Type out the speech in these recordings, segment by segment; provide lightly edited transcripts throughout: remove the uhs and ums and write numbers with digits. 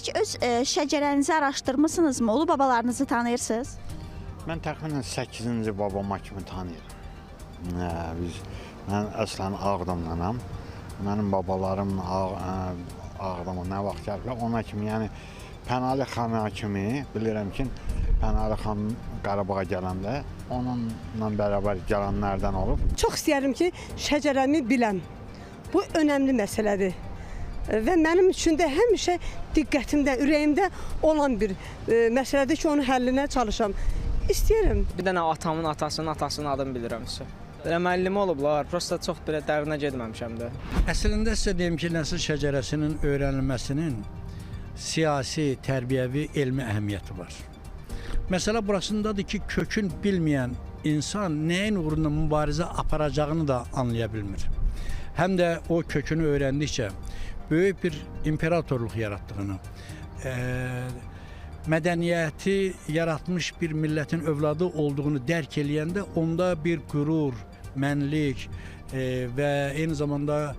Heç öz şəcərənizi araşdırmısınızmı? Ulu babalarınızı tanıyırsınız? Mən təxminən 8-ci babama kimi tanıyıram. Mən əslən Ağdamdanam. Mənim babalarım Ağdama nə vaxt gəliblər, ona kimi, yəni Pənali xana kimi bilirəm ki, Pənali xan Qarabağa gələndə onunla bərabər gələnlərdən olub. Çox istəyərdim ki, şəcərəmi biləm. Bu önəmli məsələdir. Və mənim üçün də həmişə diqqətimdə, ürəyimdə olan bir məsələdir ki, onun həllinə çalışam. İstəyirəm. Bir dənə atamın atasının adını bilirəm. Belə müəllim olublar, prosta çox belə dərinə getməmişəm də. Əslində sizə deyim ki, nəsil şəcərəsinin öyrənilməsinin siyasi, tərbiyəvi, elmi əhəmiyyəti var. Məsələ burasındadır ki, kökün bilməyən insan nəyin uğrunda mübarizə aparacağını da anlaya bilmir. Həm də o kökünü öyrəndikcə böyük bir imperatorluq yaratdığını, mədəniyyəti yaratmış bir millətin övladı olduğunu dərk eləyəndə onda bir qürur, mənlik və eyni zamanda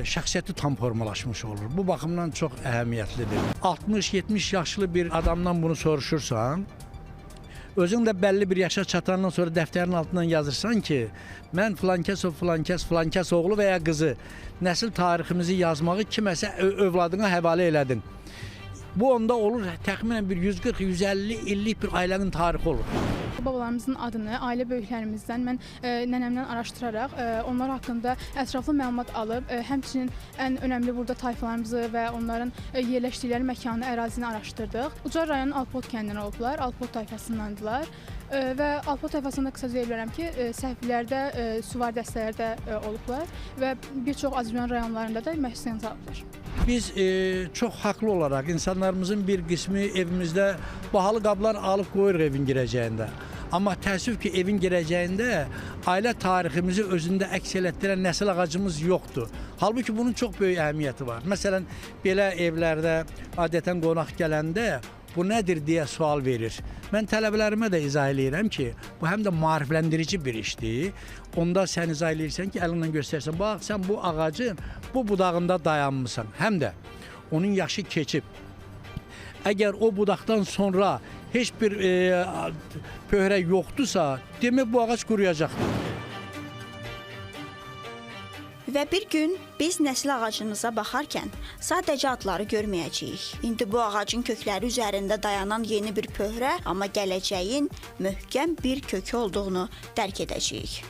şəxsiyyəti tam formalaşmış olur. Bu baxımdan çox əhəmiyyətlidir. 60-70 yaşlı bir adamdan bunu soruşursan, özün də bəlli bir yaşa çatandan sonra dəftərin altından yazırsan ki, mən filankəs oğlu və ya qızı nəsil tariximizi yazmağı kiməsə övladına həvalə elədin. Bu onda olur, təxminən bir 140-150 illik bir ailənin tarixi olur. Babalarımızın adını ailə böyüklərimizdən mən nənəmdən araşdıraraq onlar haqqında ətraflı məlumat alıb, həmçinin ən önəmli burada tayfalarımızı və onların yerləşdikləri məkanı, ərazini araşdırdıq. Ucar rayonun Alpot kəndindən olublar, Alpot tayfasındandılar. Və Alpot tayfasında qısaca deyə bilərəm ki, səhvlərdə, süvari dəstələrdə olublar və bir çox Azərbaycan rayonlarında da məşqçilik alıblar. Biz çox haqlı olaraq insanlarımızın bir qismi evimizdə bahalı qablar alıb qoyuruq evin girəcəyində. Amma təəssüf ki, evin girəcəyində ailə tariximizi özündə əks elətdirən nəsil ağacımız yoxdur. Halbuki bunun çox böyük əhəmiyyəti var. Məsələn, belə evlərdə adətən qonaq gələndə bu nədir deyə sual verir. Mən tələbələrimə də izah eləyirəm ki, bu həm də maarifləndirici bir işdir. Onda sən izah eləyirsən ki, əlinlə göstərsən, bax, sən bu ağacın bu budağında dayanmışsan. Həm də onun yaşı keçib. Əgər o budaqdan sonra heç bir pöhrə yoxdursa, demək bu ağac quruyacaqdır. Və bir gün biz nəsil ağacımıza baxarkən sadəcə adları görməyəcəyik. İndi bu ağacın kökləri üzərində dayanan yeni bir pöhrə, amma gələcəyin möhkəm bir kökü olduğunu dərk edəcəyik.